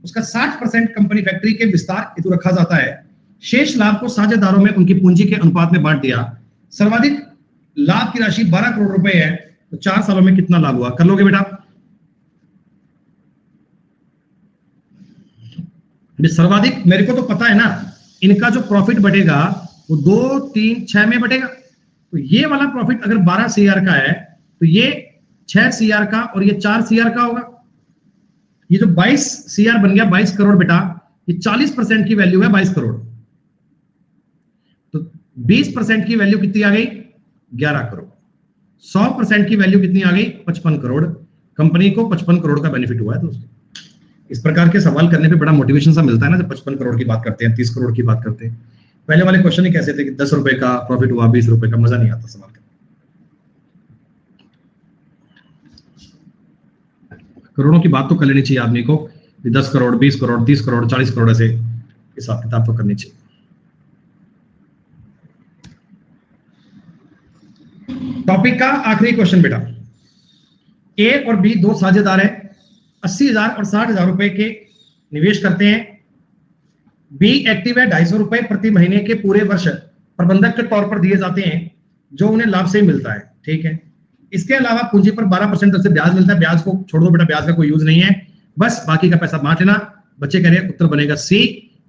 उसका 60% कंपनी फैक्ट्री के विस्तार हेतु रखा जाता है। शेष लाभ को साझेदारों में उनकी पूंजी के अनुपात में बांट दिया। सर्वाधिक लाभ की राशि 12 करोड़ रुपए है, तो 4 सालों में कितना लाभ हुआ? कर लोगे बेटा? सर्वाधिक मेरे को तो पता है ना, इनका जो प्रॉफिट बढ़ेगा वो 2, 3, 6 में बढ़ेगा। तो ये वाला प्रॉफिट अगर 12 CR का है, तो ये 6 CR का और ये 4 CR का होगा। ये जो 22 CR बन गया, 22 करोड़ बेटा, ये 40% की वैल्यू है 22 करोड़। तो 20% की वैल्यू कितनी आ गई? 11 करोड़। 100% की वैल्यू कितनी आ गई? 55 करोड़। कंपनी को 55 करोड़ का बेनिफिट हुआ है दोस्तों। इस प्रकार के सवाल करने पे बड़ा मोटिवेशन सा मिलता है ना, जब 55 करोड़ की बात करते हैं, 30 करोड़ की बात करते हैं। पहले वाले क्वेश्चन ही कैसे थे कि 10 रुपए का प्रॉफिट हुआ, 20 रुपए का, मजा नहीं आता सवाल करने। करोड़ों की बात तो कर लेनी चाहिए आदमी को, 10 करोड़, 20 करोड़, 30 करोड़, 40 करोड़, ऐसे हिसाब किताब तो करनी चाहिए। टॉपिक का आखिरी क्वेश्चन बेटा। ए और बी 2 साझेदार है, 80,000 और 60,000 रुपए के निवेश करते हैं। बी एक्टिव है, 250 रुपए प्रति महीने के पूरे वर्ष प्रबंधक के तौर पर दिए जाते हैं, जो उन्हें लाभ से मिलता है। ठीक है। इसके अलावा पूंजी पर 12% से ब्याज मिलता है। ब्याज को छोड़ दो बेटा, ब्याज का कोई यूज नहीं है, बस बाकी का पैसा बांट लेना। बच्चे कह रहे हैं उत्तर बनेगा सी,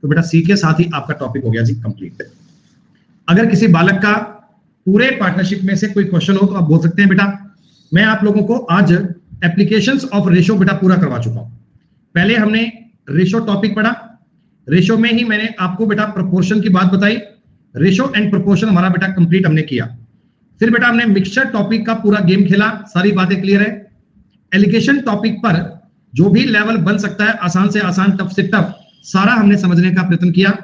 तो बेटा सी के साथ ही आपका टॉपिक हो गया जी कंप्लीट। अगर किसी बालक का पूरे पार्टनरशिप में से कोई क्वेश्चन हो तो आप बोल सकते हैं बेटा। मैं आप लोगों को आज एप्लीकेशंस ऑफ रेशो बेटा पूरा करवा चुका हूं। पहले हमने रेशो टॉपिक पढ़ा, रेशो में ही मैंने आपको बेटा प्रोपोर्शन की बात बताई, रेशो एंड प्रोपोर्शन हमारा बेटा कंप्लीट हमने किया। फिर बेटा हमने मिक्सचर टॉपिक का पूरा गेम खेला, सारी बातें क्लियर है। एलिगेशन टॉपिक पर जो भी लेवल बन सकता है, आसान से आसान, टफ से टफ, सारा हमने समझने का प्रयत्न किया।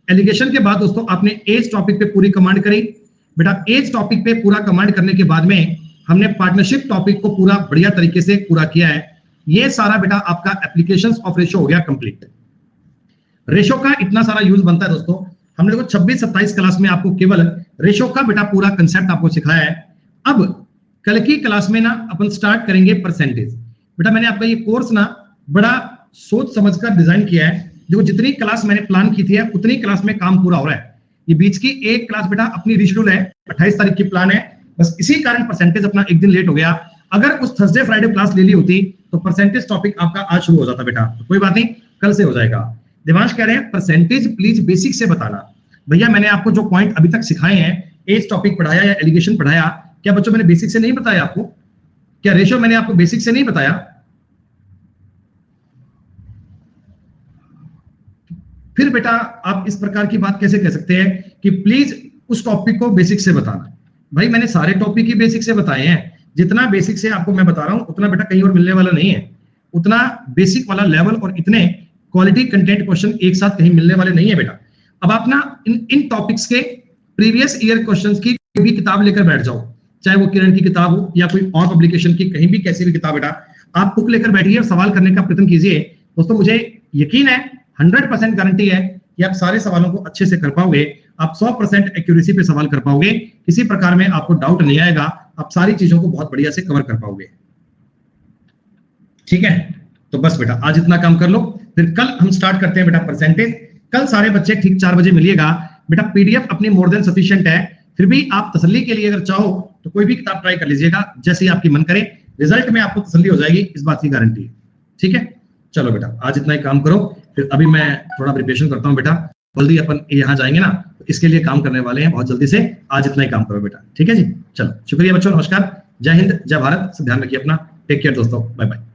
एलिगेशन के बाद दोस्तों आपने एज टॉपिक पे पूरी कमांड करी बेटा। एज टॉपिक पे पूरा कमांड करने के बाद में हमने पार्टनरशिप टॉपिक को पूरा बढ़िया तरीके से पूरा किया है। ये सारा बेटा आपका एप्लीकेशंस ऑफ रेशो हो गया कंप्लीट। रेशो का इतना सारा यूज बनता है दोस्तों, हम लोग 26-27 क्लास में आपको केवल रेशो का बेटा पूरा कंसेप्ट आपको सिखाया है। अब कल की क्लास में ना अपन स्टार्ट करेंगे परसेंटेज। बेटा मैंने आपका ये कोर्स ना बड़ा सोच समझकर डिजाइन किया है। देखो जितनी क्लास मैंने प्लान की थी उतनी क्लास में काम पूरा हो रहा है। ये बीच की एक क्लास बेटा अपनी रिशेड्यूल है, 28 तारीख की प्लान है, बस इसी कारण परसेंटेज अपना एक दिन लेट हो गया। अगर उस थर्सडे फ्राइडे क्लास ले ली होती तो परसेंटेज टॉपिक आपका आज शुरू हो जाता बेटा, तो कोई बात नहीं, कल से हो जाएगा। देवांश कह रहे हैं परसेंटेज प्लीज बेसिक से बताना। भैया मैंने आपको जो पॉइंट अभी तक सिखाए हैं, एज टॉपिक पढ़ाया या एलिगेशन पढ़ाया, क्या बच्चों मैंने बेसिक से नहीं बताया आपको? क्या रेशो मैंने आपको बेसिक से नहीं बताया? फिर बेटा आप इस प्रकार की बात कैसे कह सकते हैं कि प्लीज उस टॉपिक को बेसिक से बताना? भाई मैंने सारे टॉपिक ही बेसिक से बताए हैं। जितना बेसिक से आपको मैं बता रहा हूं उतना बेटा कहीं और मिलने वाला नहीं है। उतना बेसिक वाला लेवल और इतने क्वालिटी कंटेंट क्वेश्चन एक साथ कहीं मिलने वाले नहीं है बेटा। अब आप ना इन टॉपिक्स के प्रीवियस ईयर क्वेश्चंस की कोई भी किताब लेकर बैठ जाओ, चाहे वो किरण की किताब हो या कोई और पब्लिकेशन की कहीं भी कैसी भी किताब, बेटा आप बुक लेकर बैठिए और सवाल करने का प्रयत्न कीजिए। दोस्तों मुझे यकीन है, 100% गारंटी है कि आप सारे सवालों को अच्छे से कर पाओगे। आप 100% एक्यूरेसी पे सवाल कर पाओगे, किसी प्रकार में आपको डाउट नहीं आएगा, आप सारी चीजों को बहुत बढ़िया से कवर कर पाओगे। ठीक है, तो बस बेटा आज इतना काम कर लो, फिर कल हम स्टार्ट करते हैं बेटा परसेंटेज। कल सारे बच्चे ठीक 4 बजे मिलिएगा बेटा। पीडीएफ अपनी मोर देन सफिशिएंट है, फिर भी आप तसल्ली के लिए अगर चाहो तो कोई भी किताब ट्राई कर लीजिएगा, जैसे आपकी मन करे। रिजल्ट में आपको तसल्ली हो जाएगी, इस बात की गारंटी है। ठीक है, चलो बेटा आज इतना ही काम करो। फिर अभी मैं थोड़ा प्रिपरेशन करता हूँ बेटा, जल्दी अपन यहाँ जाएंगे ना, तो इसके लिए काम करने वाले हैं बहुत जल्दी से। आज इतना ही काम करो बेटा, ठीक है जी। चलो शुक्रिया बच्चों, नमस्कार, जय हिंद, जय भारत, ध्यान रखिए अपना, टेक केयर दोस्तों, बाय बाय।